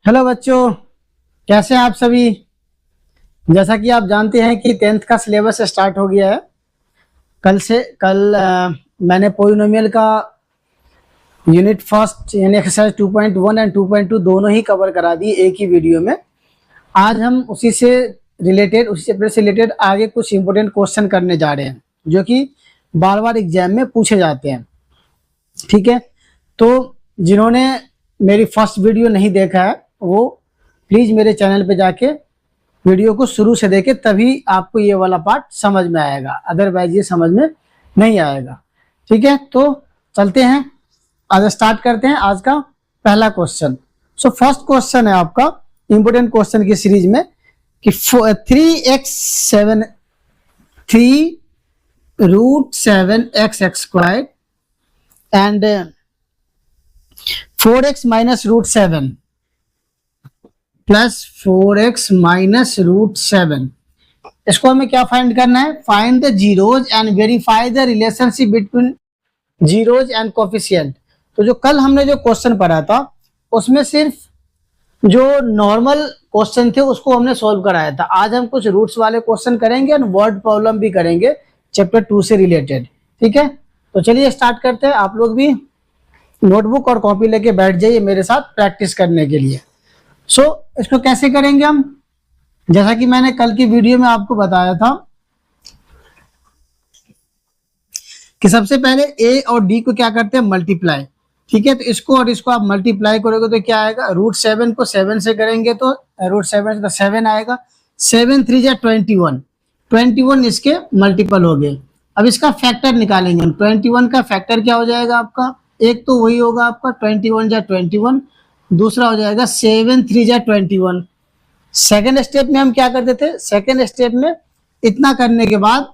Hello बच्चों, कैसे हैं आप सभी। जैसा कि आप जानते हैं कि 10th का सिलेबस स्टार्ट हो गया है। कल मैंने पोलिनोमियल का यूनिट फर्स्ट यानी एक्सरसाइज 2.1 एंड 2.2 दोनों ही कवर करा दी एक ही वीडियो में। आज हम उसी चैप्टर से रिलेटेड आगे कुछ इंपॉर्टेंट क्वेश्चन करने जा रहे हैं जो कि बार बार एग्जाम में पूछे जाते हैं। ठीक है, तो जिन्होंने मेरी फर्स्ट वीडियो नहीं देखा है वो प्लीज मेरे चैनल पे जाके वीडियो को शुरू से देखे, तभी आपको ये वाला पार्ट समझ में आएगा, अदरवाइज ये समझ में नहीं आएगा। ठीक है, तो चलते हैं, आज स्टार्ट करते हैं आज का पहला क्वेश्चन। सो फर्स्ट क्वेश्चन है आपका इंपोर्टेंट क्वेश्चन की सीरीज में कि 3√7x² and 4x minus root 7 plus 4x minus root 7, इसको हमें क्या फाइंड करना है? Find the zeros and verify the relationship between zeros and coefficient. तो जो कल हमने जो क्वेश्चन पढ़ा था उसमें सिर्फ जो नॉर्मल क्वेश्चन थे उसको हमने सॉल्व कराया था। आज हम कुछ रूट्स वाले क्वेश्चन करेंगे और वर्ड प्रॉब्लम भी करेंगे चैप्टर 2 से रिलेटेड। ठीक है, तो चलिए स्टार्ट करते हैं। आप लोग भी नोटबुक और कॉपी लेके बैठ जाइए मेरे साथ प्रैक्टिस करने के लिए। सो इसको कैसे करेंगे हम? जैसा कि मैंने कल की वीडियो में आपको बताया था कि सबसे पहले ए और डी को क्या करते हैं? मल्टीप्लाई। ठीक है, तो इसको और इसको आप मल्टीप्लाई करोगे तो क्या आएगा? √7 को 7 से करेंगे तो √7 से तो 7 आएगा। 7 3 जा 21, 21 इसके मल्टीपल हो गए। अब इसका फैक्टर निकालेंगे हम। 21 का फैक्टर क्या हो जाएगा आपका? एक तो वही होगा आपका 21 जा 21, दूसरा हो जाएगा 7 3 जा 21। सेकेंड स्टेप में हम क्या करते थे? सेकेंड स्टेप में इतना करने के बाद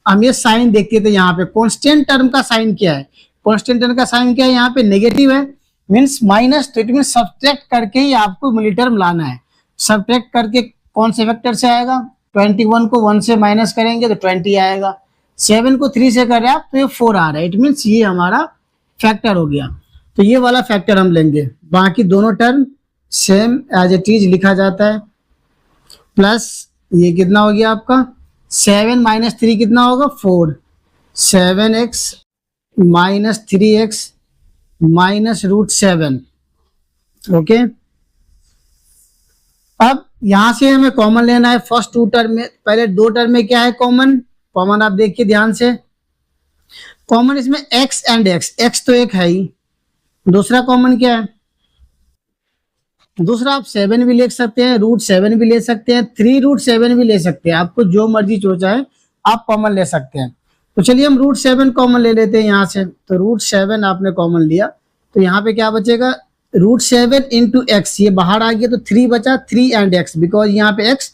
हम ये साइन देखते थे। यहाँ पे कांस्टेंट टर्म का साइन क्या है? कांस्टेंट टर्म का साइन क्या है? यहाँ पे नेगेटिव है, मीन्स माइनस, तो इट मीन सब्ट्रैक्ट करके ही आपको मिली टर्म लाना है। सब्ट्रैक्ट करके कौन से वेक्टर से आएगा? 21 को 1 से माइनस करेंगे तो 20 आएगा। 7 को 3 से कर रहे हैं आप तो ये 4 आ रहा है। इट मीन्स ये हमारा फैक्टर हो गया, तो ये वाला फैक्टर हम लेंगे। बाकी दोनों term same as it is लिखा जाता है। प्लस ये कितना हो गया आपका? 7 माइनस 3 कितना होगा? 4। 7x minus 3x minus √7। Okay, अब यहां से हमें कॉमन लेना है फर्स्ट टू टर्म में। पहले दो टर्म में क्या है कॉमन? कॉमन आप देखिए ध्यान से, कॉमन इसमें x एंड x तो एक है ही। दूसरा कॉमन क्या है? दूसरा आप 7 भी ले सकते हैं, √7 भी ले सकते हैं, 3√7 भी ले सकते हैं। आपको जो मर्जी सोचा है आप कॉमन ले सकते हैं। तो चलिए हम √7 कॉमन ले लेते हैं यहाँ से। तो √7 आपने कॉमन लिया तो यहाँ पे क्या बचेगा? √7 इंटू एक्स, ये बाहर आ गया तो 3 बचा, 3 एंड x, बिकॉज यहाँ पे x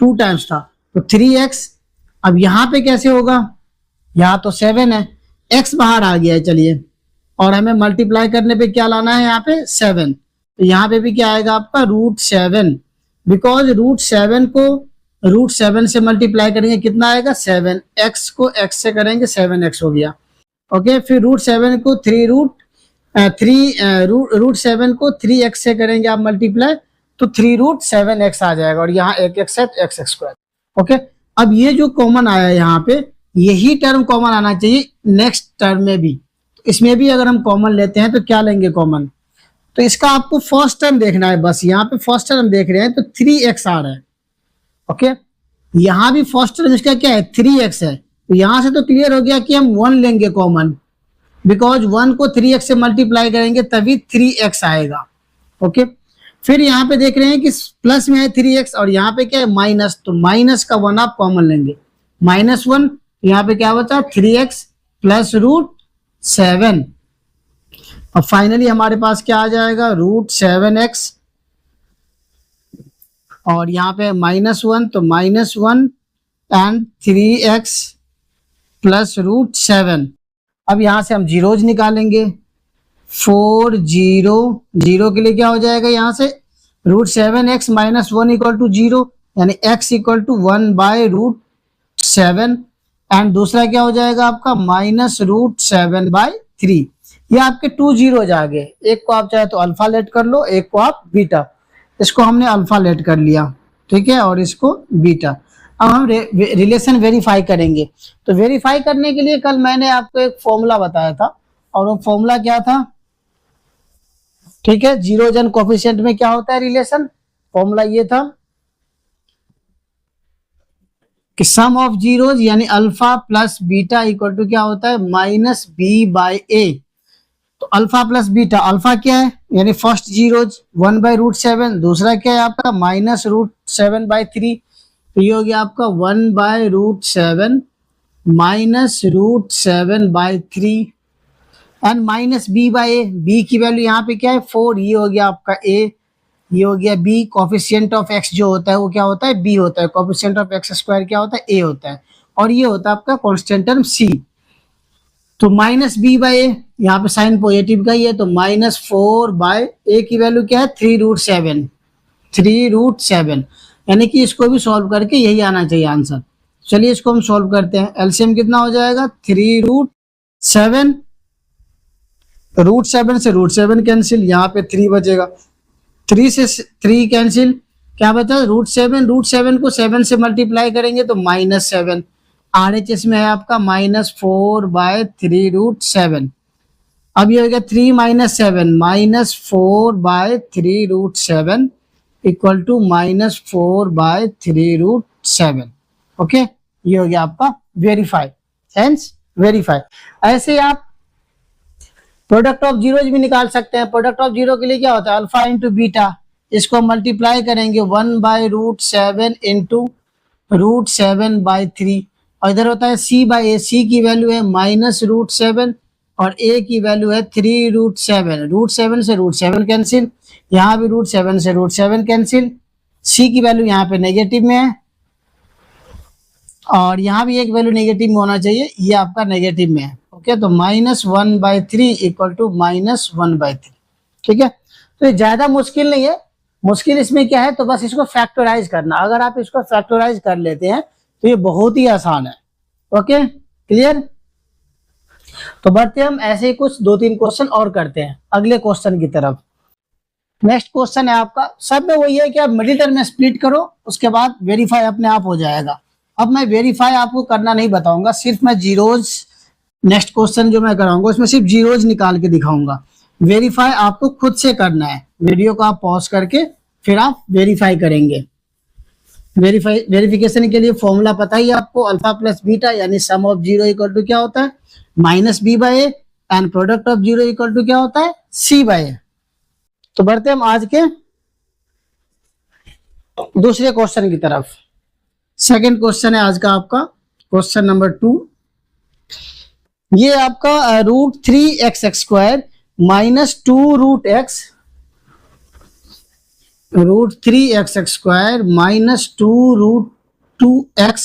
2 टाइम्स था तो 3x। अब यहाँ पे कैसे होगा? यहाँ तो 7 है, x बाहर आ गया है। चलिए, और हमें मल्टीप्लाई करने पे क्या लाना है? यहाँ पे 7, तो यहाँ पे भी क्या आएगा आपका? √7, बिकॉज √7 को √7 से मल्टीप्लाई करेंगे कितना आएगा? 7। x को x से करेंगे 7x हो गया। ओके, फिर √7 को √7 को 3x से करेंगे आप मल्टीप्लाई तो 3√7x आ जाएगा, और यहाँ एक x है तो x²। ओके, अब ये जो कॉमन आया यहाँ पे यही टर्म कॉमन आना चाहिए नेक्स्ट टर्म में भी। इसमें भी अगर हम कॉमन लेते हैं तो क्या लेंगे कॉमन? तो इसका आपको फर्स्ट टर्म देखना है, बस यहाँ पे फर्स्ट टर्म देख रहे हैं तो 3x आ रहा है। ओके, यहाँ भी फर्स्ट टर्म इसका क्या है? 3x है। तो यहाँ से तो क्लियर हो गया कि हम 1 लेंगे कॉमन, बिकॉज 1 को 3x से मल्टीप्लाई करेंगे तभी 3x आएगा। ओके, फिर यहाँ पे देख रहे हैं कि प्लस में है 3x और यहाँ पे क्या है? माइनस, तो माइनस का 1 आप कॉमन लेंगे, -1। यहाँ पे क्या बचा? 3x plus √7। अब फाइनली हमारे पास क्या आ जाएगा? √7x, और यहाँ पे -1 तो -1 एंड 3x प्लस √7। अब यहाँ से हम जीरोज निकालेंगे। 4 0 के लिए क्या हो जाएगा? यहाँ से √7x माइनस 1 इक्वल टू 0, यानी x इक्वल टू 1/√7, एंड दूसरा क्या हो जाएगा आपका? -√7/3। ये आपके 2 जीरोज आ गए। एक को आप चाहे तो अल्फा लेट कर लो, एक को आप बीटा। इसको हमने अल्फा लेट कर लिया, ठीक है, और इसको बीटा। अब हम रिलेशन वेरीफाई करेंगे। तो वेरीफाई करने के लिए कल मैंने आपको एक फॉर्मूला बताया था, और वो फॉर्मूला क्या था, ठीक है, जीरोज एंड कोफिशिएंट में क्या होता है रिलेशन, फॉर्मूला ये था कि सम ऑफ जीरोज यानी alpha plus beta equal to क्या होता है, माइनस बी बाय ए। तो अल्फा प्लस बीटा, अल्फा क्या है यानी फर्स्ट जीरोज 1/√7, दूसरा क्या है आपका -√7/3, तो ये हो गया आपका 1/√7 -√7/3 and minus B by A. B की वैल्यू यहाँ पे क्या है 4, ये हो गया आपका ए, ये हो गया बी। कोफिशिएंट ऑफ एक्स जो होता है वो क्या होता है, बी होता है। कोफिशिएंट ऑफ एक्स स्क्वायर क्या होता है, ए होता है। और ये होता है आपका कांस्टेंट टर्म सी। तो माइनस बी बाय ए, यहाँ पे साइन पॉजिटिव का ही है, तो -4/ए की वैल्यू क्या है 3√7, 3√7, यानी कि इसको भी सॉल्व करके यही आना चाहिए आंसर। चलिए इसको हम सॉल्व करते हैं। एलसीएम कितना हो जाएगा 3√7, √7 से √7 कैंसिल, यहाँ पे 3 बचेगा, 3 से 3 कैंसिल, क्या बचा √7 को 7 से मल्टीप्लाई करेंगे तो -7। RHS में है आपका -4/3√7। अब ये हो गया 3 - 7 -4/3√7 इक्वल टू -4/3√7। ओके, ये हो गया आपका वेरीफाई, हेंस वेरीफाई। ऐसे आप प्रोडक्ट ऑफ जीरोज भी निकाल सकते हैं। प्रोडक्ट ऑफ जीरो के लिए क्या होता है, अल्फा इंटू बीटा, इसको मल्टीप्लाई करेंगे 1/√7 इंटू √7/3, और इधर होता है सी बाय ए। सी की वैल्यू है -√7 और ए की वैल्यू है 3√7। √7 से √7 कैंसिल, यहाँ भी √7 से √7 कैंसिल, सी की वैल्यू यहाँ पे नेगेटिव में है और यहाँ भी एक वैल्यू नेगेटिव में होना चाहिए, ये आपका नेगेटिव में है। ओके, तो -1/3 इक्वल टू -1/3, ठीक है। तो ये ज्यादा मुश्किल नहीं है, मुश्किल इसमें क्या है, तो बस इसको फैक्टराइज करना। अगर आप इसको फैक्टराइज कर लेते हैं तो ये बहुत ही आसान है। Okay, clear. तो बढ़ते हम ऐसे ही कुछ 2-3 क्वेश्चन और करते हैं अगले क्वेश्चन की तरफ। नेक्स्ट क्वेश्चन है आपका, सब में वही है कि आप मिडिल टर्म में स्प्लिट करो, उसके बाद वेरीफाई अपने आप हो जाएगा। अब मैं वेरीफाई आपको करना नहीं बताऊंगा, सिर्फ मैं जीरोज, नेक्स्ट क्वेश्चन जो मैं कराऊंगा उसमें सिर्फ जीरोज निकाल के दिखाऊंगा। वेरीफाई आपको खुद से करना है, वीडियो को आप पॉज करके फिर आप वेरीफाई करेंगे। वेरिफिकेशन के लिए फॉर्मूला पता ही है आपको, अल्फा प्लस बीटा यानी sum of zero equal to क्या होता है -b/a and product of zero equal to क्या होता है c/a। तो बढ़ते हम आज के दूसरे क्वेश्चन की तरफ। सेकंड क्वेश्चन है आज का आपका क्वेश्चन नंबर 2। ये आपका √3x² -2√x, √3x² -2√2x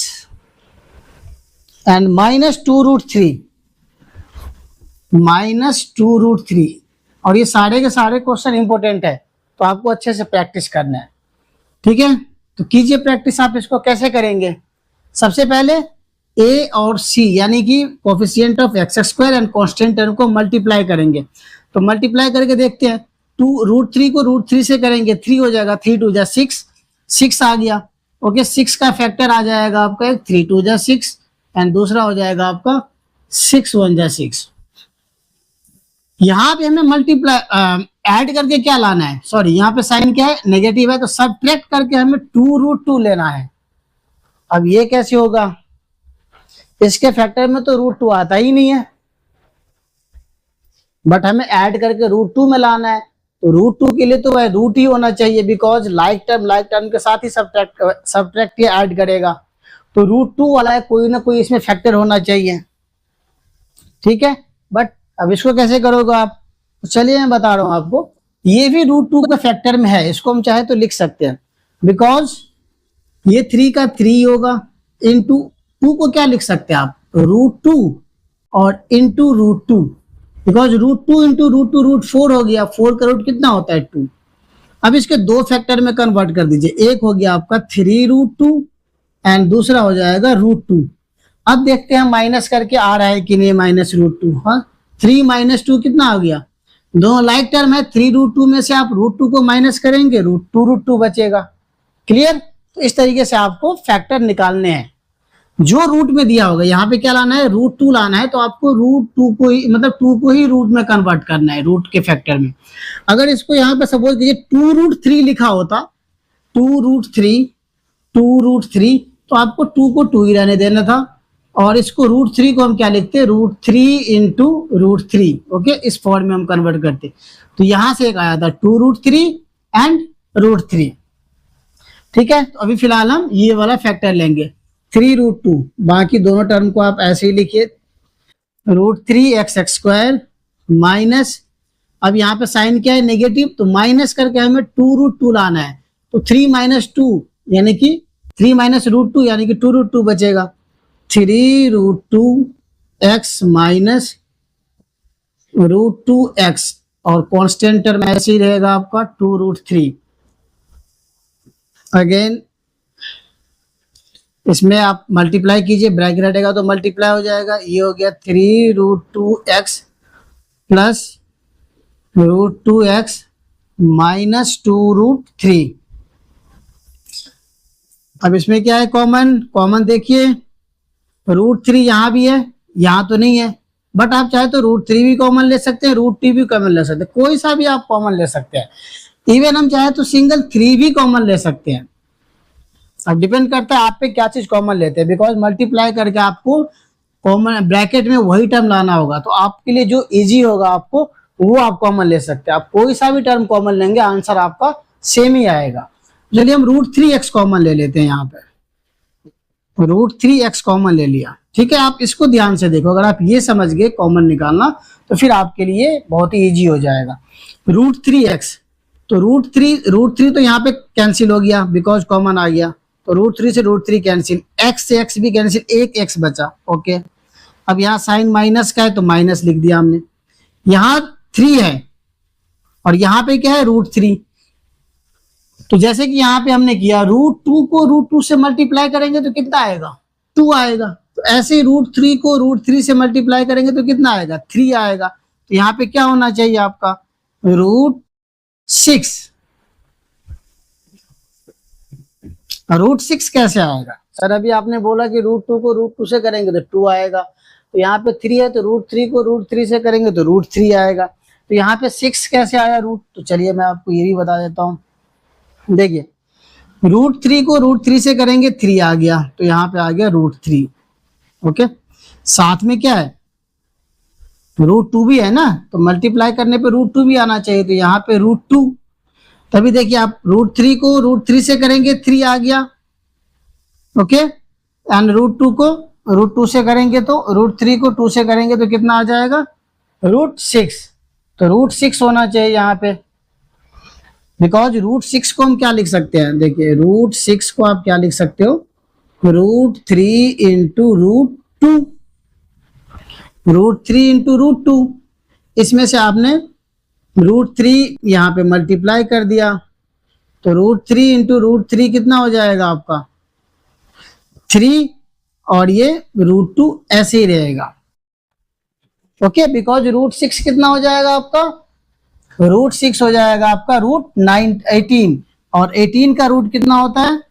and -2√3 और ये सारे के सारे क्वेश्चन इंपॉर्टेंट है, तो आपको अच्छे से प्रैक्टिस करना है, ठीक है। तो कीजिए प्रैक्टिस। आप इसको कैसे करेंगे, सबसे पहले a और c यानी कि coefficient of x² and constant term को मल्टीप्लाई करेंगे। तो मल्टीप्लाई करके देखते हैं, √3 को √3 से करेंगे, 3 हो जाएगा, 3 2 जा 6, 6 आ गया। ओके, 6 का फैक्टर आ जाएगा आपका 3 2 जा 6 एंड दूसरा हो जाएगा आपका 6 1 जा 6। यहाँ पे हमें मल्टीप्लाई ऐड करके क्या लाना है, सॉरी यहाँ पे साइन क्या है नेगेटिव है, तो सब्ट्रैक्ट करके हमें 2√2 लेना है। अब ये कैसे होगा, इसके फैक्टर में तो √2 आता ही नहीं है, बट हमें ऐड करके √2 में लाना है। तो √2 के लिए तो वह रूट ही होना चाहिए, बिकॉज लाइक टर्म के साथ ही सब्ट्रैक्ट या ऐड करेगा। तो √2 वाला है, कोई ना कोई इसमें फैक्टर होना चाहिए, ठीक है। बट अब इसको कैसे करोगे आप, तो चलिए मैं बता रहा हूं आपको। ये भी √2 का फैक्टर में है, इसको हम चाहे तो लिख सकते हैं, बिकॉज ये 3 का 3 होगा, इंटू 2 को क्या लिख सकते हैं आप √2 और इंटू √2, बिकॉज √2 इंटू √2 √4 हो गया, 4 का रूट कितना होता है 2। अब इसके दो फैक्टर में कन्वर्ट कर दीजिए, एक हो गया आपका 3√2 एंड दूसरा हो जाएगा √2। अब देखते हैं माइनस करके आ रहा है कि नहीं -√2। हाँ, 3 - 2 कितना आ गया दोनों लाइक टर्म है, 3√2 में से आप √2 को माइनस करेंगे, √2 बचेगा। क्लियर? तो इस तरीके से आपको फैक्टर निकालने हैं। जो रूट में दिया होगा, यहाँ पे क्या लाना है, √2 लाना है, तो आपको √2 को ही, मतलब 2 को ही रूट में कन्वर्ट करना है, रूट के फैक्टर में। अगर इसको यहाँ पे सपोज कीजिए 2√3 लिखा होता, 2√3, 2√3, तो आपको 2 को 2 ही रहने देना था, और इसको √3 को हम क्या लिखते हैं, √3 इंटू √3। ओके, इस फॉर्म में हम कन्वर्ट करते। तो यहां से एक आया था 2√3 एंड √3। ठीक है, तो अभी फिलहाल हम ये वाला फैक्टर लेंगे 3√2। बाकी दोनों टर्म को आप ऐसे ही लिखिए, √3x² माइनस, अब यहाँ पे साइन क्या है, नेगेटिव, तो माइनस करके हमें 2√2 लाना है। तो 3 माइनस 2 यानी कि 3 माइनस √2 यानी कि 2√2 बचेगा। 3√2x माइनस √2x, और कांस्टेंट टर्म ऐसे ही रहेगा आपका 2√3। अगेन इसमें आप मल्टीप्लाई कीजिए, ब्रैकेट हटेगा तो मल्टीप्लाई हो जाएगा। ये हो गया 3√2x प्लस √2x माइनस 2√3। अब इसमें क्या है, कॉमन, कॉमन देखिए, √3 यहाँ भी है, यहाँ तो नहीं है, बट आप चाहे तो √3 भी कॉमन ले सकते हैं, √2 भी कॉमन ले सकते हैं, कोई सा भी आप कॉमन ले सकते हैं। इवन हम चाहे तो सिंगल 3 भी कॉमन ले सकते हैं। अब डिपेंड करता है आप पे क्या चीज कॉमन लेते हैं, बिकॉज मल्टीप्लाई करके आपको कॉमन ब्रैकेट में वही टर्म लाना होगा, तो आपके लिए जो इजी होगा आपको वो आप कॉमन ले सकते हैं। आप कोई सा भी टर्म कॉमन लेंगे, आंसर आपका सेम ही आएगा। चलिए हम √3x कॉमन ले लेते हैं, यहाँ पे √3x कॉमन ले लिया। ठीक है, आप इसको ध्यान से देखो, अगर आप ये समझ गए कॉमन निकालना तो फिर आपके लिए बहुत ही इजी हो जाएगा। √3x, तो √3 तो यहाँ पे कैंसिल हो गया बिकॉज कॉमन आ गया, तो √3 से √3 कैंसिल, x से x भी कैंसिल, एक x बचा। ओके, अब यहाँ साइन माइनस का है तो माइनस लिख दिया हमने, यहाँ 3 है और यहाँ पे क्या है, √3। तो जैसे कि यहाँ पे हमने किया, √2 को √2 से मल्टीप्लाई करेंगे तो कितना आएगा, 2 आएगा। तो ऐसे ही √3 को √3 से मल्टीप्लाई करेंगे तो कितना आएगा, 3 आएगा। तो यहाँ पे क्या होना चाहिए आपका, √6। √6 कैसे आएगा सर, अभी आपने बोला कि √2 को √2 से करेंगे तो 2 आएगा, तो यहाँ पे 3 है तो √3 को √3 से करेंगे तो √3 आएगा। तो यहाँ पे 6 कैसे आया रूट, तो चलिए मैं आपको ये भी बता देता हूँ। देखिए √3 को √3 से करेंगे 3 आ गया, तो यहाँ पे आ गया √3। ओके, साथ में क्या है, √2 भी है ना, तो मल्टीप्लाई करने पे √2 भी आना चाहिए, तो यहाँ पे √2। तभी देखिए आप √3 को √3 से करेंगे 3 आ गया। ओके, एंड √2 को √2 से करेंगे तो, √3 को 2 से करेंगे तो कितना आ जाएगा, √6। तो √6 होना चाहिए यहाँ पे, बिकॉज √6 को हम क्या लिख सकते हैं, देखिए √6 को आप क्या लिख सकते हो, √3 इंटू √2, √3 इंटू √2। इसमें से आपने √3 यहाँ पे मल्टीप्लाई कर दिया, तो √3 इंटू √3 कितना हो जाएगा आपका, 3, और ये √2 ऐसे ही रहेगा। ओके, बिकॉज √6 कितना हो जाएगा आपका, √6 हो जाएगा आपका √18, और 18 का रूट कितना होता है,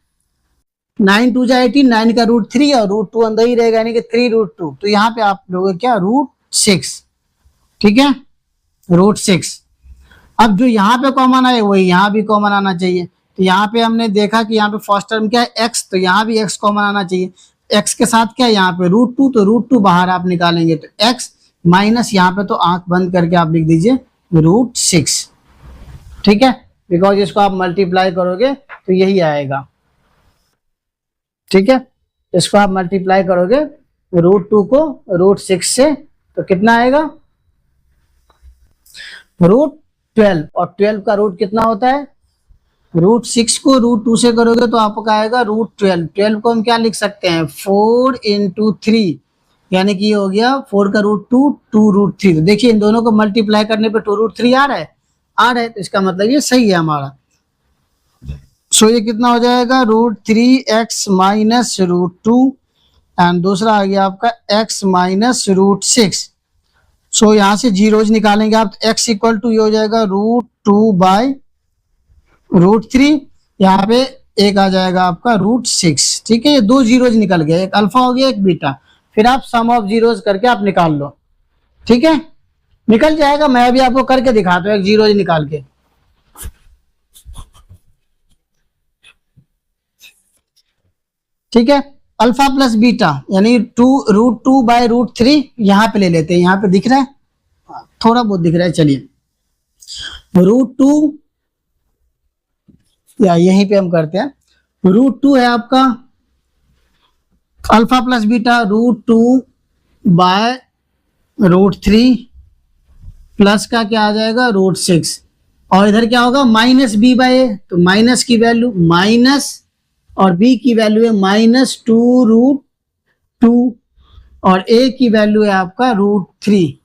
9 2 जा 18, 9 का √3 और √2 अंदर ही रहेगा, यानी कि 3√2। तो यहाँ पे आप लोग क्या, √6। ठीक है, √6। अब जो यहाँ पे कॉमन आए वही यहाँ भी कॉमन आना चाहिए। तो यहाँ पे हमने देखा कि यहाँ पे फर्स्ट टर्म क्या है, x, तो यहाँ भी x कॉमन आना चाहिए। x के साथ क्या है, यहाँ पे √2, तो √2 बाहर आप निकालेंगे तो x माइनस, यहाँ पे तो आंख बंद करके आप लिख दीजिए √6। ठीक है, बिकॉज इसको आप मल्टीप्लाई करोगे तो यही आएगा। ठीक है, इसको आप मल्टीप्लाई करोगे √2 को √6 से तो कितना आएगा, √12, और 12 का रूट कितना होता है, √6 को √2 से करोगे तो आपका आएगा √12। 12 को हम क्या लिख सकते हैं, 4 इंटू 3, यानी कि ये हो गया 4 का √2, 2√3। तो देखिए इन दोनों को मल्टीप्लाई करने पे 2√3 आ रहा है, तो इसका मतलब ये सही है हमारा। सो ये कितना हो जाएगा, √3x माइनस √2, एंड दूसरा आ गया आपका x माइनस √6। सो यहाँ से जीरोज निकालेंगे आप, x इक्वल टू ये हो जाएगा √2/√3, यहाँ पे एक आ जाएगा आपका √6। ठीक है, ये दो जीरोज निकल गए, एक अल्फा हो गया एक बीटा। फिर आप सम ऑफ जीरोज करके आप निकाल लो। ठीक है, निकल जाएगा, मैं अभी आपको करके दिखाता हूँ एक जीरोज निकाल के। ठीक है, अल्फा प्लस बीटा यानी √2/√3 यहाँ पे ले लेते हैं, यहाँ पे दिख रहा है, थोड़ा बहुत दिख रहा है, चलिए √2 या यहीं पे हम करते हैं, √2 है आपका अल्फा प्लस बीटा √2/√3 प्लस का क्या आ जाएगा √6, और इधर क्या होगा -b/a, तो माइनस की वैल्यू माइनस और b की वैल्यू है -2√2 और a की वैल्यू है आपका √3।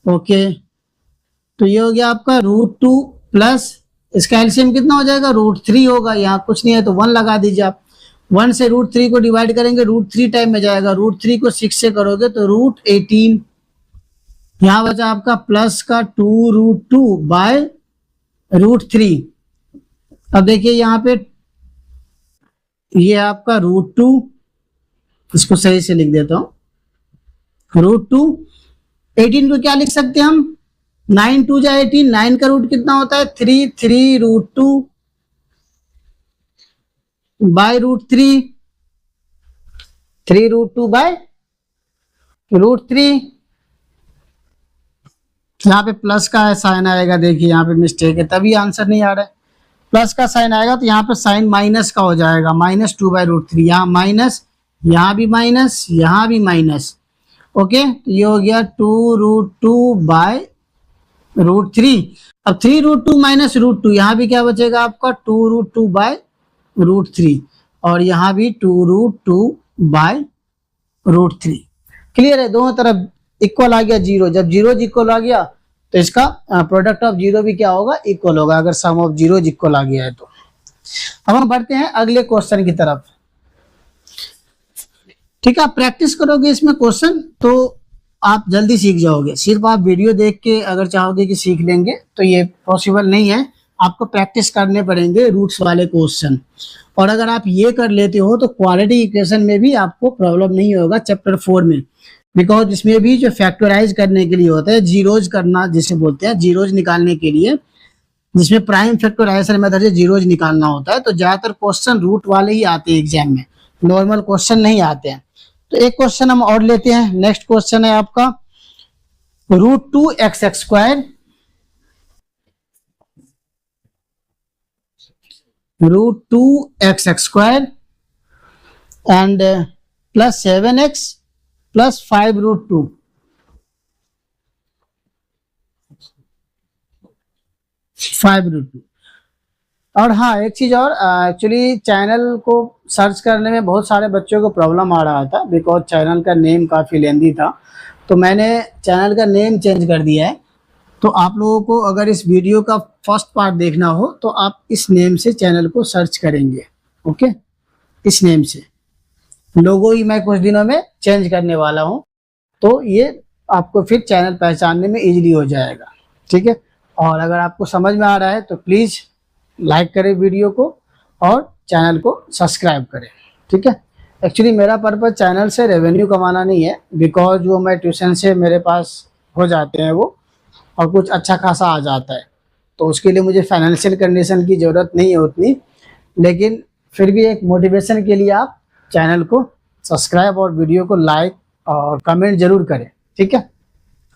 ओके, तो ये हो गया आपका √2 प्लस इसका एलसीएम कितना हो जाएगा √3 होगा, यहाँ कुछ नहीं है तो 1 लगा दीजिए आप। 1 से √3 को डिवाइड करेंगे √3 टाइम में जाएगा, √3 को 6 से करोगे तो √18, यहाँ बचा आपका प्लस का 2√2/√3। अब देखिए यहाँ पे ये आपका √2, इसको सही से लिख देता हूं, √2, 18 को क्या लिख सकते हैं हम, 9 2 जा 18, 9 का रूट कितना होता है 3, 3√2/√3, 3√2/√3। यहाँ पे प्लस का साइन आएगा, देखिए यहाँ पे मिस्टेक है तभी आंसर नहीं आ रहा है। प्लस का साइन आएगा तो यहाँ पे साइन माइनस का हो जाएगा, -2/√3, यहाँ माइनस, यहाँ भी माइनस, यहाँ भी माइनस। ओके, तो ये हो गया 2√2/√3। अब 3√2 माइनस √2, यहाँ भी क्या बचेगा आपका 2√2/√3 और यहाँ भी 2√2/√3। क्लियर है, दोनों तरफ इक्वल आ गया जीरो, जब जीरो इक्वल आ गया तो इसका प्रोडक्ट ऑफ जीरो भी क्या होगा इक्वल होगा, अगर सम ऑफ जीरो इक्वल आ गया है तो। अब हम बढ़ते हैं अगले क्वेश्चन की तरफ। ठीक है, आप प्रैक्टिस करोगे इसमें क्वेश्चन तो आप जल्दी सीख जाओगे, सिर्फ आप वीडियो देख के अगर चाहोगे कि सीख लेंगे तो ये पॉसिबल नहीं है, आपको प्रैक्टिस करने पड़ेंगे रूट्स वाले क्वेश्चन। और अगर आप ये कर लेते हो तो क्वालिटी इक्वेशन में भी आपको प्रॉब्लम नहीं होगा चैप्टर 4 में, बिकॉज इसमें भी जो फैक्टराइज करने के लिए होता है, जीरोज करना जिसे बोलते हैं, जीरोज निकालने के लिए, जिसमें प्राइम फैक्टराइजेशन मेथड से जीरोज निकालना होता है, तो ज्यादातर क्वेश्चन रूट वाले ही आते हैं एग्जाम में, नॉर्मल क्वेश्चन नहीं आते हैं। तो एक क्वेश्चन हम और लेते हैं, नेक्स्ट क्वेश्चन है आपका √2x² √2x² and plus 7x plus 5√2। और हाँ एक चीज और, एक्चुअली चैनल को सर्च करने में बहुत सारे बच्चों को प्रॉब्लम आ रहा था, बिकॉज चैनल का नेम काफ़ी लेंदी था, तो मैंने चैनल का नेम चेंज कर दिया है। तो आप लोगों को अगर इस वीडियो का फर्स्ट पार्ट देखना हो तो आप इस नेम से चैनल को सर्च करेंगे। ओके, इस नेम से, लोगो ही मैं कुछ दिनों में चेंज करने वाला हूँ, तो ये आपको फिर चैनल पहचानने में इजीली हो जाएगा। ठीक है, और अगर आपको समझ में आ रहा है तो प्लीज़ लाइक करें वीडियो को और चैनल को सब्सक्राइब करें। ठीक है, एक्चुअली मेरा पर्पज़ चैनल से रेवेन्यू कमाना नहीं है, बिकॉज वो मैं ट्यूशन से मेरे पास हो जाते हैं वो, और कुछ अच्छा खासा आ जाता है, तो उसके लिए मुझे फाइनेंशियल कंडीशन की ज़रूरत नहीं है उतनी, लेकिन फिर भी एक मोटिवेशन के लिए आप चैनल को सब्सक्राइब और वीडियो को लाइक और कमेंट जरूर करें। ठीक है,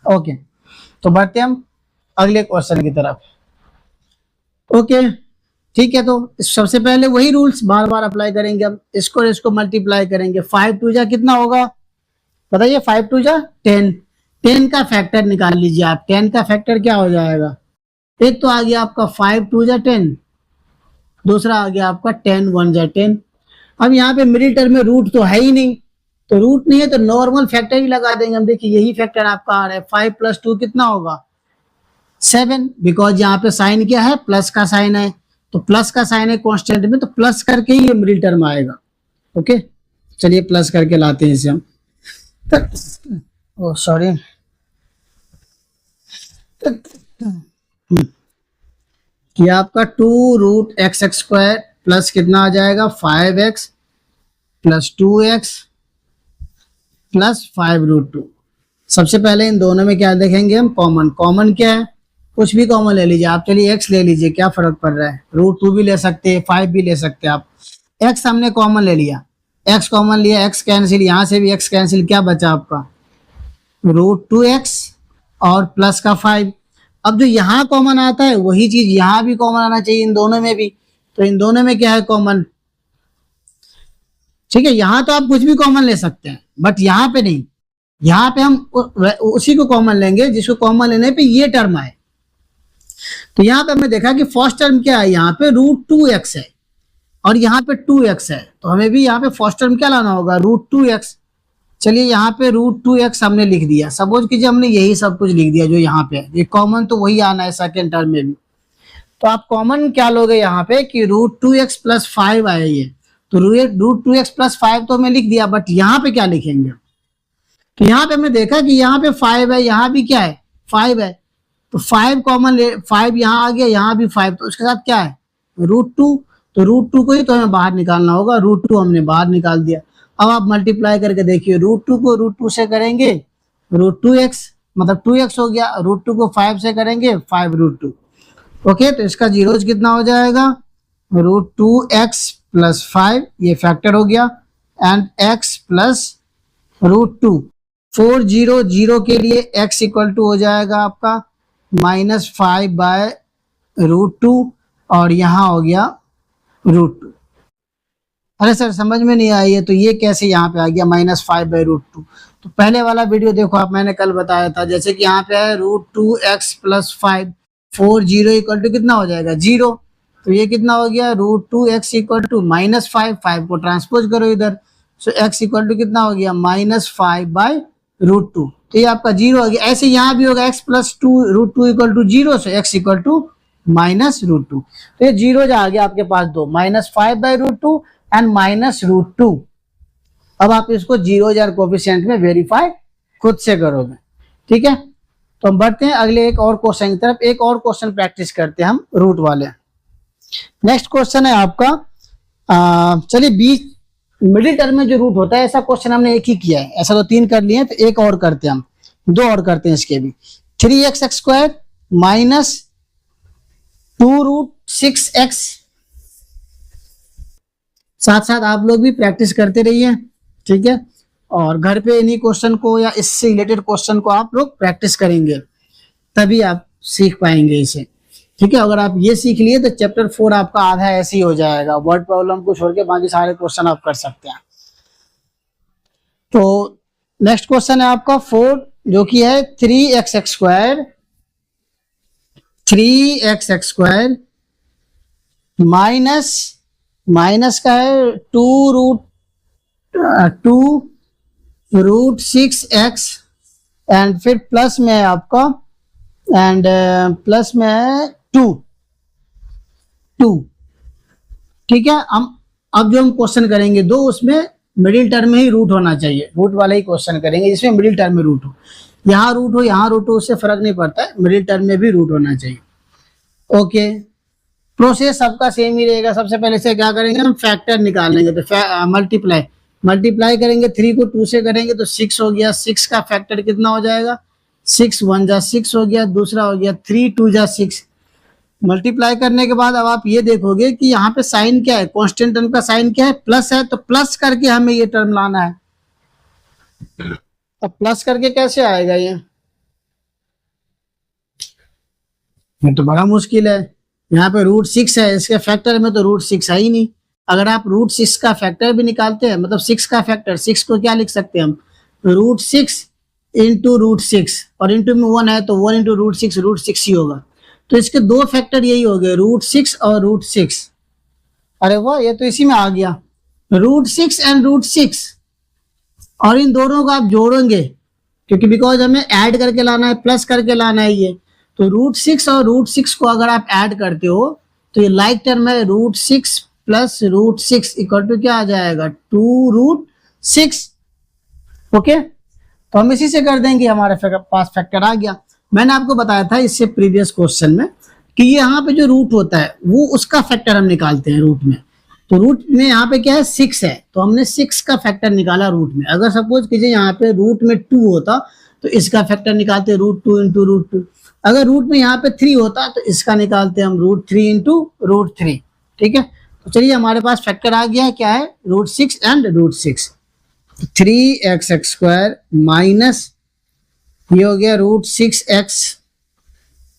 ओके, तो बढ़ते हम अगले क्वेश्चन की तरफ। ओके, ठीक है, तो सबसे पहले वही रूल्स बार बार अप्लाई करेंगे हम, इसको और इसको मल्टीप्लाई करेंगे। 5 2 जा कितना होगा बताइए, 5 2 जा 10, 10 का फैक्टर निकाल लीजिए आप। 10 का फैक्टर क्या हो जाएगा, एक तो आ गया आपका 5 2 जा 10, दूसरा आ गया आपका 10 1 जा 10। अब यहाँ पे मिडिल टर्म में रूट तो है ही नहीं, तो रूट नहीं है तो नॉर्मल फैक्टर ही लगा देंगे हम। देखिए यही फैक्टर आपका आ रहा है, 5 + 2 कितना होगा 7, बिकॉज यहाँ पे साइन क्या है, प्लस का साइन है, तो प्लस का साइन है कांस्टेंट में, तो प्लस करके ही ये मिडिल टर्म आएगा। ओके, चलिए प्लस करके लाते हैं इसे हम। ओ सॉरी, कि आपका 2√x² प्लस कितना आ जाएगा 5x प्लस 2x प्लस 5√2। सबसे पहले इन दोनों में क्या देखेंगे हम, कॉमन। कॉमन क्या है, कुछ भी कॉमन ले लीजिए आप। चलिए x ले लीजिए, क्या फर्क पड़ रहा है, √2 भी ले सकते हैं, 5 भी ले सकते हैं आप। x हमने कॉमन ले लिया, x कॉमन लिया, x कैंसिल, यहां से भी x कैंसिल, क्या बचा आपका √2x और प्लस का 5। अब जो यहाँ कॉमन आता है वही चीज यहाँ भी कॉमन आना चाहिए, इन दोनों में भी। तो इन दोनों में क्या है कॉमन, ठीक है। यहाँ तो आप कुछ भी कॉमन ले सकते हैं, बट यहाँ पे नहीं। यहाँ पे हम उसी को कॉमन लेंगे जिसको कॉमन लेने पे ये टर्म आए। तो यहाँ पे हमने देखा कि फर्स्ट टर्म क्या है, यहाँ पे √2x है और यहाँ पे 2x है, तो हमें भी यहाँ पे फर्स्ट टर्म क्या लाना होगा, √2x। चलिए यहाँ पे √2x हमने लिख दिया। सपोज कीजिए हमने यही सब कुछ लिख दिया जो यहाँ पे है, ये कॉमन तो वही आना है सेकेंड टर्म में भी। तो आप कॉमन क्या लोगे यहाँ पे कि √2x प्लस 5 आया ये, तो √2x प्लस 5 तो हमें लिख दिया, बट यहाँ पे क्या लिखेंगे। तो यहाँ पे हमने देखा कि यहाँ पे 5 है, यहाँ भी क्या है 5 है, तो 5 कॉमन ले, 5 यहाँ आ गया, यहाँ भी 5, तो उसके साथ क्या है √2। तो √2 को ही तो हमें बाहर निकालना होगा, √2 हमने बाहर निकाल दिया। अब आप मल्टीप्लाई करके देखिए, √2 को √2 से करेंगे √2x, मतलब 2x हो गया, √2 को 5 से करेंगे 5√2। ओके, तो इसका जीरोज कितना हो जाएगा, √2x प्लस 5, ये फैक्टर हो गया, एंड x प्लस √2। 4 0 0 के लिए x इक्वल टू हो जाएगा आपका -5/√2 और यहाँ हो गया √2। अरे सर समझ में नहीं आई है, तो ये कैसे यहाँ पे आ गया -5/√2। तो पहले वाला वीडियो देखो आप, मैंने कल बताया था, जैसे कि यहाँ पे है √2x प्लस 5, 4 0 इक्वल टू कितना हो जाएगा 0, तो ये कितना हो गया √2x इक्वल टू -5, 5 को ट्रांसपोज करो इधर, सो x इक्वल टू कितना हो गया -5/√2, तो ये आपका 0 हो गया। ऐसे यहाँ भी होगा x plus 2√2 equal to 0, so x equal to -√2, तो ये 0 आ गया आपके पास दो, -5/√2 एंड -√2। अब आप इसको जीरोज और कोफिशिएंट में वेरीफाई खुद से करोगे, ठीक है। तो हम बढ़ते हैं अगले एक और क्वेश्चन की तरफ। एक और क्वेश्चन प्रैक्टिस करते हैं हम रूट वाले। नेक्स्ट क्वेश्चन है आपका, चलिए बीच मिडिल टर्म में जो रूट होता है, ऐसा क्वेश्चन हमने एक ही किया है, ऐसा तो 3 कर लिए, तो एक और करते हैं हम, 2 और करते हैं इसके भी। 3x² minus 2√6x। साथ साथ आप लोग भी प्रैक्टिस करते रहिए, ठीक है, और घर पे इन्हीं क्वेश्चन को या इससे रिलेटेड क्वेश्चन को आप लोग प्रैक्टिस करेंगे, तभी आप सीख पाएंगे इसे, ठीक है। अगर आप ये सीख लिए तो चैप्टर 4 आपका आधा ऐसे ही हो जाएगा, वर्ड प्रॉब्लम को छोड़ के बाकी सारे क्वेश्चन आप कर सकते हैं। तो नेक्स्ट क्वेश्चन है आपका 4, जो कि है 3x² माइनस का है 2√6x एंड फिर प्लस में है आपका, एंड प्लस में है 2, ठीक है। अब जो हम क्वेश्चन करेंगे दो, उसमें मिडिल टर्म में ही रूट होना चाहिए, रूट वाला ही क्वेश्चन करेंगे जिसमें मिडिल टर्म में रूट हो, यहाँ रूट हो यहाँ रूट हो, उससे फर्क नहीं पड़ता है, मिडिल टर्म में भी रूट होना चाहिए। ओके, प्रोसेस सबका सेम ही रहेगा। सबसे पहले से क्या करेंगे हम, फैक्टर निकाल लेंगे, तो मल्टीप्लाई करेंगे, 3 को 2 से करेंगे तो 6 हो गया, 6 का फैक्टर कितना हो जाएगा 6 1 जा 6 हो गया, दूसरा हो गया 3 2 जा 6। मल्टीप्लाई करने के बाद अब आप ये देखोगे कि यहाँ पे साइन क्या है, कांस्टेंट टर्म का साइन क्या है, प्लस है, तो प्लस करके हमें ये टर्म लाना है। अब प्लस करके कैसे आएगा ये तो बड़ा मुश्किल है। यहाँ पे √6 है, इसके फैक्टर में तो √6 है ही नहीं। अगर आप √6 का फैक्टर भी निकालते हैं, मतलब 6 का फैक्टर, 6 को क्या लिख सकते हैं हम, √6 इंटू √6, और इंटू में 1 है तो 1 इंटू √6 ही होगा। तो इसके दो फैक्टर यही हो गए, √6 और √6। अरे वाह, ये तो इसी में आ गया, √6 एंड √6, और इन दोनों को आप जोड़ेंगे क्योंकि बिकॉज हमें ऐड करके लाना है, प्लस करके लाना है ये, तो √6 और √6 को अगर आप ऐड करते हो तो ये लाइक टर्म है, √6 प्लस √6 इक्वल टू क्या आ जाएगा 2√6। ओके, तो हम इसी से कर देंगे, हमारे पास फैक्टर आ गया। मैंने आपको बताया था इससे प्रीवियस क्वेश्चन में कि ये यहाँ पे जो रूट होता है वो उसका फैक्टर हम निकालते हैं रूट में। तो रूट में यहाँ पे क्या है 6 है, तो हमने 6 का फैक्टर निकाला रूट में। अगर सपोज कीजिए यहाँ पे रूट में 2 होता तो इसका फैक्टर निकालते √2 इंटू √2। अगर रूट में यहाँ पे 3 होता तो इसका निकालते हम √3 इंटू √3। ठीक है, तो चलिए हमारे पास फैक्टर आ गया, क्या है √6 एंड √6। 3x² माइनस ये हो गया √6x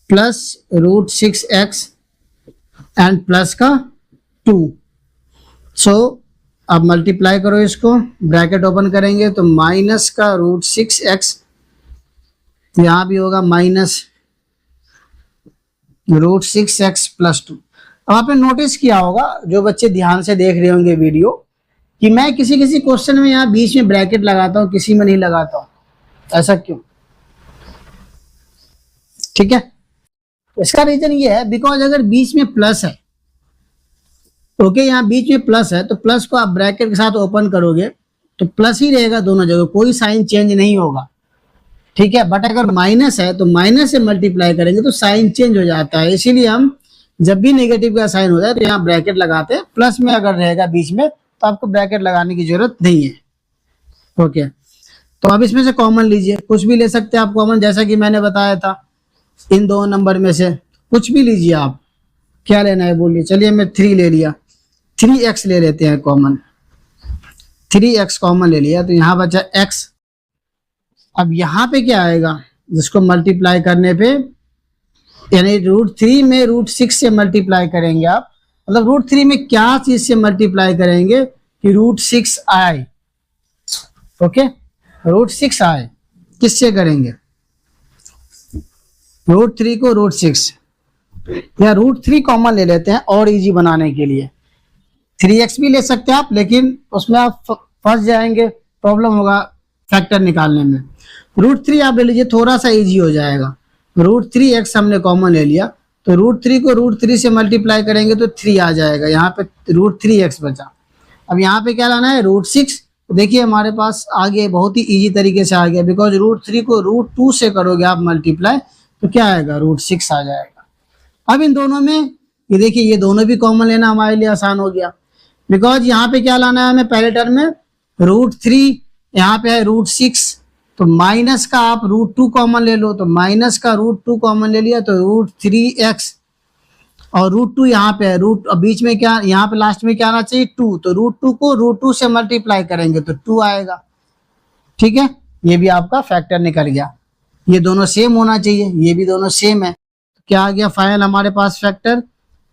plus √6x and plus का 2। सो अब मल्टीप्लाई करो इसको, ब्रैकेट ओपन करेंगे तो माइनस का √6x, यहां भी होगा माइनस √6x प्लस 2। अब आपने नोटिस किया होगा जो बच्चे ध्यान से देख रहे होंगे वीडियो कि मैं किसी किसी क्वेश्चन में यहाँ बीच में ब्रैकेट लगाता हूँ, किसी में नहीं लगाता हूँ। ऐसा क्यों? ठीक है, इसका रीजन ये है बिकॉज अगर बीच में प्लस है, ओके यहाँ बीच में प्लस है तो प्लस को आप ब्रैकेट के साथ ओपन करोगे तो प्लस ही रहेगा दोनों जगह, कोई साइन चेंज नहीं होगा। ठीक है, बट अगर माइनस है तो माइनस से मल्टीप्लाई करेंगे तो साइन चेंज हो जाता है, इसीलिए हम जब भी नेगेटिव का साइन होता है तो यहाँ ब्रैकेट लगाते हैं। प्लस में अगर रहेगा बीच में तो आपको ब्रैकेट लगाने की जरूरत नहीं है। ओके, तो अब इसमें से कॉमन लीजिए, कुछ भी ले सकते हैं आप कॉमन, जैसा कि मैंने बताया था इन दो नंबर में से कुछ भी लीजिए आप। क्या लेना है बोलिए? चलिए मैं 3 ले लिया, 3x ले लेते हैं कॉमन, 3x कॉमन ले लिया तो यहाँ बचा x। अब यहाँ पे क्या आएगा जिसको मल्टीप्लाई करने पे, यानी √3 में √6 से मल्टीप्लाई करेंगे आप, मतलब √3 में क्या चीज से मल्टीप्लाई करेंगे कि √6 आए। ओके, √6 आए किससे करेंगे? √3 को √6 या √3 कॉमन ले लेते हैं और इजी बनाने के लिए। 3x भी ले सकते हैं आप, लेकिन उसमें आप फंस जाएंगे, प्रॉब्लम होगा फैक्टर निकालने में। √3 आप ले लीजिए, थोड़ा सा इजी हो जाएगा। √3x हमने कॉमन ले लिया तो √3 को √3 से मल्टीप्लाई करेंगे तो 3 आ जाएगा, यहाँ पे √3x बचा। अब यहाँ पे क्या लाना है √6, देखिए हमारे पास आ गया, बहुत ही इजी तरीके से आ गया, बिकॉज √3 को √2 से करोगे आप मल्टीप्लाई तो क्या आएगा √6 आ जाएगा। अब इन दोनों में ये देखिए, ये दोनों भी कॉमन लेना हमारे लिए आसान हो गया, बिकॉज यहाँ पे क्या लाना है हमें पहले टर्म में √3, यहाँ पे है √6, तो माइनस का आप √2 कॉमन ले लो, तो माइनस का √2 कॉमन ले लिया तो √3x, और √2 यहाँ पे है, रूट बीच में क्या, यहाँ पे लास्ट में क्या आना चाहिए 2, तो √2 को √2 से मल्टीप्लाई करेंगे तो 2 आएगा। ठीक है, ये भी आपका फैक्टर निकल गया। ये दोनों सेम होना चाहिए, ये भी दोनों सेम है, क्या आ गया फाइनल हमारे पास फैक्टर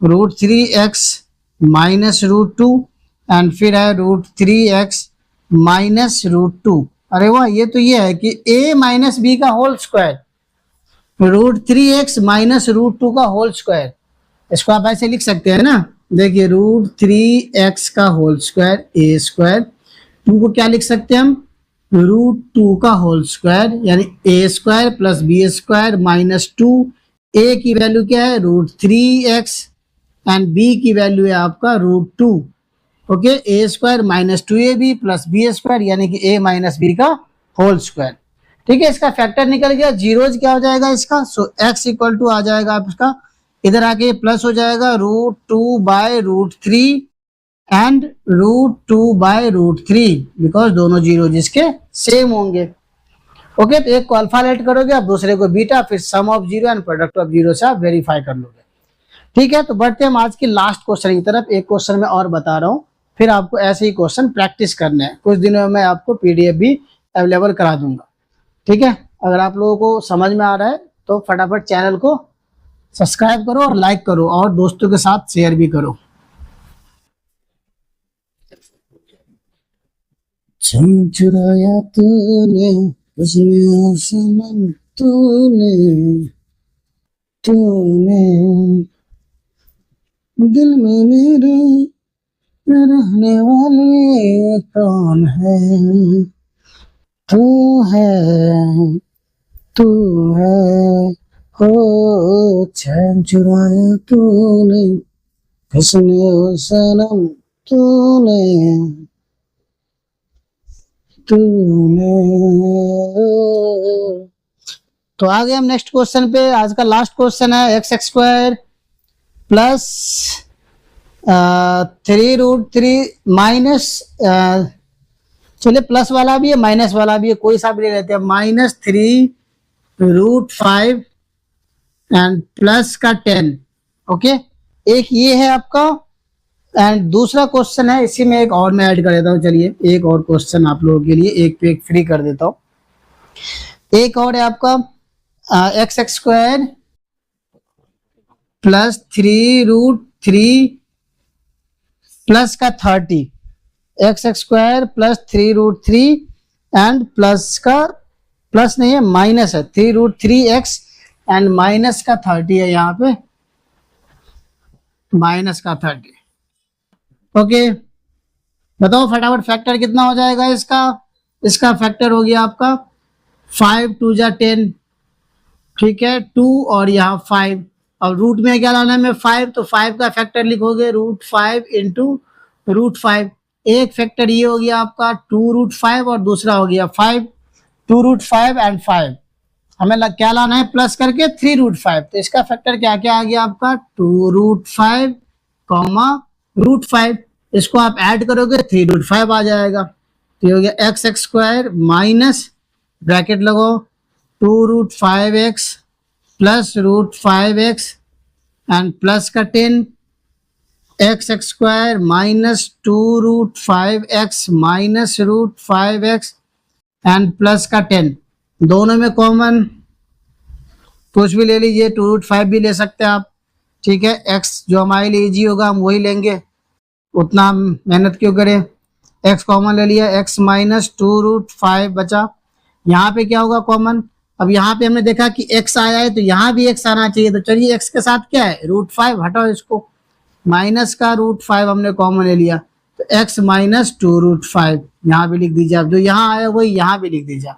√3x माइनस √2 एंड फिर है √3x माइनस √2। अरे वाह, ये तो ये है कि a माइनस बी का होल स्क्वायर, √3x माइनस √2 का होल स्क्वायर, इसको आप ऐसे लिख सकते हैं ना। देखिए √3x का होल स्क्वायर a², 2 को क्या लिख सकते हैं हम √2 का होल स्क्वायर, यानी a² plus b² minus 2। a की वैल्यू क्या है √3x एंड b की वैल्यू है आपका √2। Okay, a² minus 2ab plus b² यानी कि a माइनस b का होल स्क्वायर। ठीक है, इसका फैक्टर निकल गया, जीरोज क्या हो जाएगा इसका, सो x इक्वल टू आ जाएगा आपका, इधर आके प्लस हो जाएगा √2/√3 एंड √2/√3, बिकॉज दोनों जीरो जिसके सेम होंगे। ओके, तो एक को अल्फा लेट करोगे आप, दूसरे को बीटा, फिर sum of zero and product of zero से आप वेरीफाई कर लोगे। ठीक है, तो बढ़ते हैं हम आज की लास्ट क्वेश्चन की तरफ। एक क्वेश्चन मैं और बता रहा हूँ, फिर आपको ऐसे ही क्वेश्चन प्रैक्टिस करने हैं। कुछ दिनों में मैं आपको पीडीएफ भी अवेलेबल करा दूंगा। ठीक है, अगर आप लोगों को समझ में आ रहा है तो फटाफट चैनल को सब्सक्राइब करो और लाइक करो और दोस्तों के साथ शेयर भी करो। छम चुराया तूने उसमें सनम, तूने दिल में मेरे रहने वाले कौन है? तू है, तू है, हो चैन चुराया तूने किसने ओ सनम, तूने तो आ गए हम नेक्स्ट क्वेश्चन पे। आज का लास्ट क्वेश्चन है x² प्लस 3√3 माइनस, चलिए प्लस वाला भी है माइनस वाला भी है, कोई सा भी ले लेते हैं, -3√5 एंड प्लस का 10। ओके, एक ये है आपका, एंड दूसरा क्वेश्चन है, इसी में एक और मैं ऐड कर देता हूँ। चलिए एक और क्वेश्चन आप लोगों के लिए एक पे एक फ्री कर देता हूँ। एक और है आपका x² प्लस 3√3 प्लस का 30, x² प्लस 3√3 एंड प्लस का, प्लस नहीं है माइनस है, 3√3x एंड माइनस का 30 है, यहाँ पे माइनस का 30। ओके, बताओ फटाफट फैक्टर कितना हो जाएगा इसका। इसका फैक्टर हो गया आपका 5 2 जा 10, ठीक है, 2 और यहाँ 5, और रूट में क्या लाना है हमें 5, तो 5 का फैक्टर लिखोगे √5 इंटू √5। एक फैक्टर ये हो गया आपका 2√5 और दूसरा हो गया 5, 2√5 एंड 5। हमें क्या लाना है प्लस करके 3√5, तो इसका फैक्टर क्या क्या आ गया आपका 2√5 कॉमा √5। इसको आप ऐड करोगे 3√5 आ जाएगा, तो ये हो गया x² माइनस ब्रैकेट लगाओ 2√5x plus √5x and plus का 10, x² minus 2√5x minus √5x and plus का 10। दोनों में कॉमन कुछ भी ले लीजिए, 2√5 भी ले सकते हैं आप, ठीक है। x जो हमारे लिए इजी होगा हम वही लेंगे, उतना हम मेहनत क्यों करें। x कॉमन ले लिया, x माइनस 2√5 बचा। यहाँ पे क्या होगा कॉमन, अब यहाँ पे हमने देखा कि x आया है तो यहाँ भी x आना चाहिए, तो चलिए x के साथ क्या है √5, हटाओ इसको, माइनस का √5 हमने कॉमन ले लिया, तो x माइनस 2√5 यहाँ भी लिख दीजिए आप, जो यहाँ आया वही यहाँ भी लिख दीजिए।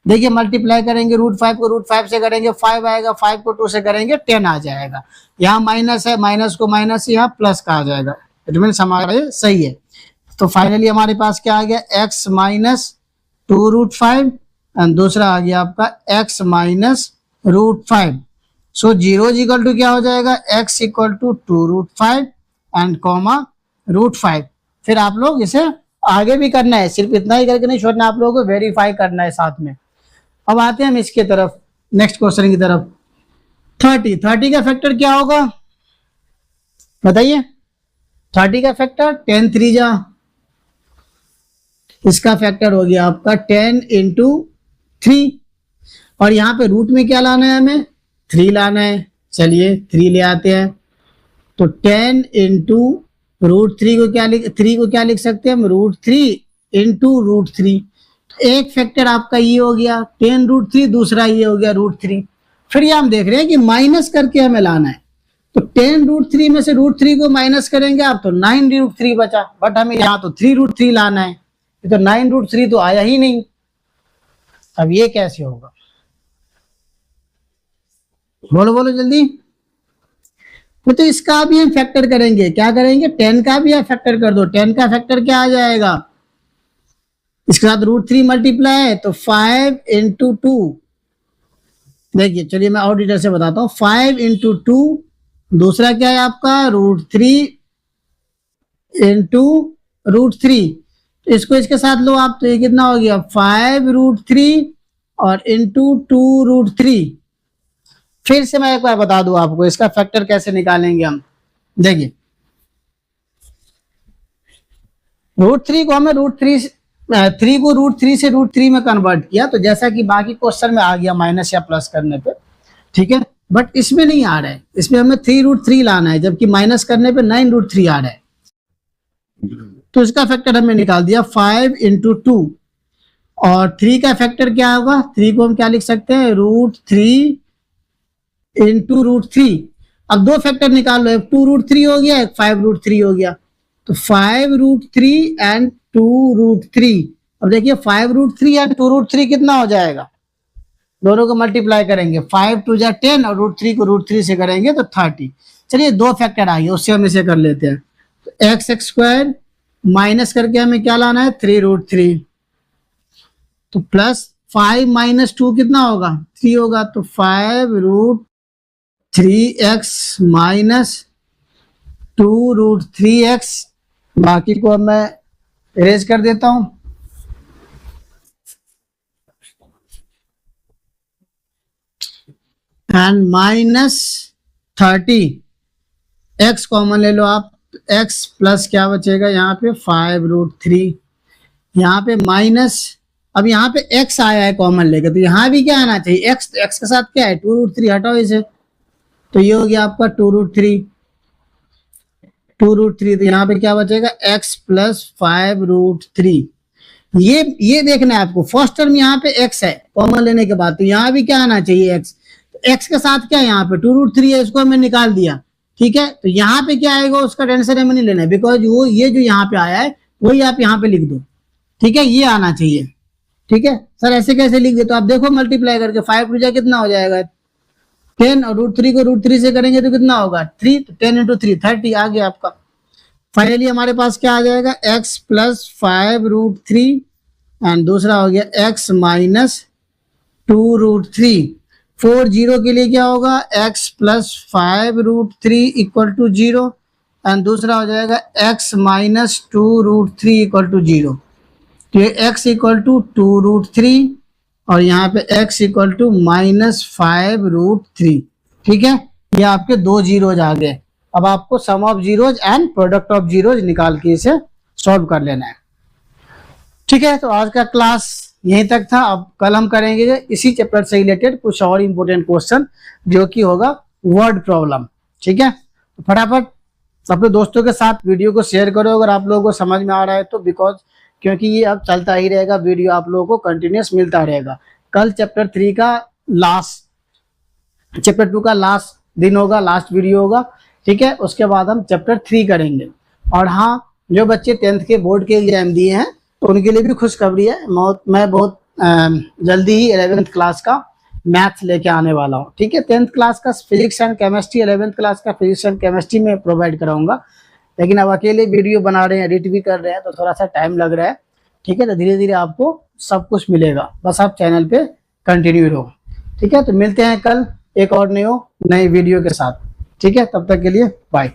देखिए मल्टीप्लाई करेंगे √5 को √5 से करेंगे 5 आएगा, 5 को 2 से करेंगे 10 आ जाएगा। यहाँ माइनस है, माइनस को माइनस यहाँ प्लस का आ जाएगा, इट मीन्स हमारा ये सही है। तो फाइनली हमारे पास क्या आ गया x माइनस 2√5 एंड दूसरा आ गया आपका x minus √5। So 0 is equal to क्या हो जाएगा x equal to 2√5 and comma √5। फिर आप लोग इसे आगे भी करना है, सिर्फ इतना ही करके नहीं छोड़ना, आप लोगों को वेरीफाई करना है साथ में। अब आते हैं हम इसके तरफ, नेक्स्ट क्वेश्चन की तरफ। 30 का फैक्टर क्या होगा बताइए। 30 का फैक्टर 10 3 जा, इसका फैक्टर हो गया आपका 10 इंटू 3, और यहाँ पे रूट में क्या लाना है हमें 3 लाना है। चलिए 3 ले आते हैं, तो 10 इंटू √3 को क्या लिख सकते हैं हम √3 इंटू √3। तो एक फैक्टर आपका ये हो गया 10√3, दूसरा ये हो गया √3। फिर ये हम देख रहे हैं कि माइनस करके हमें लाना है, तो 10√3 में से √3 को माइनस करेंगे आप तो 9√3 बचा, बट हमें यहाँ तो 3√3 लाना है, तो 9√3 तो आया ही नहीं। अब ये कैसे होगा, बोलो बोलो जल्दी। तो इसका भी हम फैक्टर करेंगे, क्या करेंगे 10 का भी आप फैक्टर कर दो। 10 का फैक्टर क्या आ जाएगा, इसके साथ √3 मल्टीप्लाई है तो 5 इंटू 2। देखिए चलिए मैं और डिटेल से बताता हूँ, 5 इंटू 2, दूसरा क्या है आपका √3 इंटू √3, तो इसको इसके साथ लो आप, तो ये कितना हो गया 5√3 और इंटू 2√3। फिर से मैं एक बार बता दूं आपको इसका फैक्टर कैसे निकालेंगे हम। देखिए √3 को हमें √3 को √3 से √3 में कन्वर्ट किया, तो जैसा कि बाकी क्वेश्चन में आ गया माइनस या प्लस करने पे, ठीक है, बट इसमें नहीं आ रहा है, इसमें हमें 3√3 लाना है, जबकि माइनस करने पे 9√3 आ रहा है। तो इसका फैक्टर हमने निकाल दिया 5 इंटू 2, और 3 का फैक्टर क्या होगा, 3 को हम क्या लिख सकते हैं √3 इंटू √3। अब दो फैक्टर निकाल लो, एक 2√3 हो गया, एक 5√3 हो गया, तो 5√3 एंड 2√3। अब देखिए 5√3 एंड 2√3 कितना हो जाएगा, दोनों को मल्टीप्लाई करेंगे, 5 2 जा 10 और √3 को √3 से करेंगे तो 30। चलिए दो फैक्टर आ गए, उससे हम इसे कर लेते हैं। तो x² माइनस करके हमें क्या लाना है 3√3, तो प्लस 5 माइनस 2 कितना होगा, 3 होगा। तो 5√3x माइनस 2√3x, बाकी को अब मैं इरेज कर देता हूं। एंड माइनस 30, x कॉमन ले लो आप, x प्लस क्या बचेगा यहाँ पे 5√3, यहाँ पे माइनस, अब यहाँ पे x आया है कॉमन लेकर, तो यहाँ भी क्या आना चाहिए, x, तो x के साथ क्या है 2√3, हटाओ इसे, तो ये हो गया आपका 2√3, तो यहाँ पे क्या बचेगा x प्लस 5√3। ये देखना है आपको, फर्स्ट टर्म यहाँ पे x है कॉमन लेने के बाद, तो यहाँ भी क्या आना चाहिए x, तो x के साथ क्या है यहाँ पे 2√3 है, इसको हमने निकाल दिया, ठीक है। तो यहाँ पे क्या आएगा उसका टेंशन हमें नहीं लेना है, बिकॉज वो ये जो यहाँ पे आया है वही आप यहाँ पे लिख दो, ठीक है, ये आना चाहिए, ठीक है। सर ऐसे कैसे लिख दे, तो आप देखो मल्टीप्लाई करके 5 टू जा कितना हो जाएगा 10, और √3 को √3 से करेंगे तो कितना होगा 3, तो 10 इंटू 3 30 आ गया आपका। फाइनली हमारे पास क्या आ जाएगा x प्लस 5√3 एंड दूसरा हो गया x माइनस 2√3। 4 0 के लिए क्या होगा x plus 5√3 equal to 0 and दूसरा हो जाएगा x माइनस 2√3 इक्वल टू 0। तो ये x इक्वल टू 2√3 और यहाँ पे x इक्वल टू माइनस 5√3, ठीक है। ये आपके दो जीरोज आ गए। अब आपको sum of zeros and product of zeros निकाल के इसे सॉल्व कर लेना है, ठीक है। तो आज का क्लास यहीं तक था। अब कल हम करेंगे इसी चैप्टर से रिलेटेड कुछ और इंपॉर्टेंट क्वेश्चन, जो कि होगा वर्ड प्रॉब्लम, ठीक है। तो फटाफट अपने दोस्तों के साथ वीडियो को शेयर करो अगर आप लोगों को समझ में आ रहा है तो, बिकॉज क्योंकि ये अब चलता ही रहेगा, वीडियो आप लोगों को कंटिन्यूस मिलता रहेगा। कल चैप्टर 3 का लास्ट, चैप्टर 2 का लास्ट दिन होगा, लास्ट वीडियो होगा, ठीक है। उसके बाद हम चैप्टर 3 करेंगे। और हाँ, जो बच्चे 10th के बोर्ड के एग्जाम दिए हैं तो उनके लिए भी खुशखबरी है, मैं बहुत जल्दी ही 11th क्लास का मैथ्स लेके आने वाला हूँ, ठीक है। 10th क्लास का physics and chemistry, 11th class का फिजिक्स एंड केमिस्ट्री में प्रोवाइड कराऊंगा, लेकिन अब अकेले वीडियो बना रहे हैं, एडिट भी कर रहे हैं, तो थोड़ा सा टाइम लग रहा है, ठीक है। तो धीरे धीरे आपको सब कुछ मिलेगा, बस आप चैनल पे कंटिन्यू रहो, ठीक है। तो मिलते हैं कल एक और नई वीडियो के साथ, ठीक है। तब तक के लिए बाय।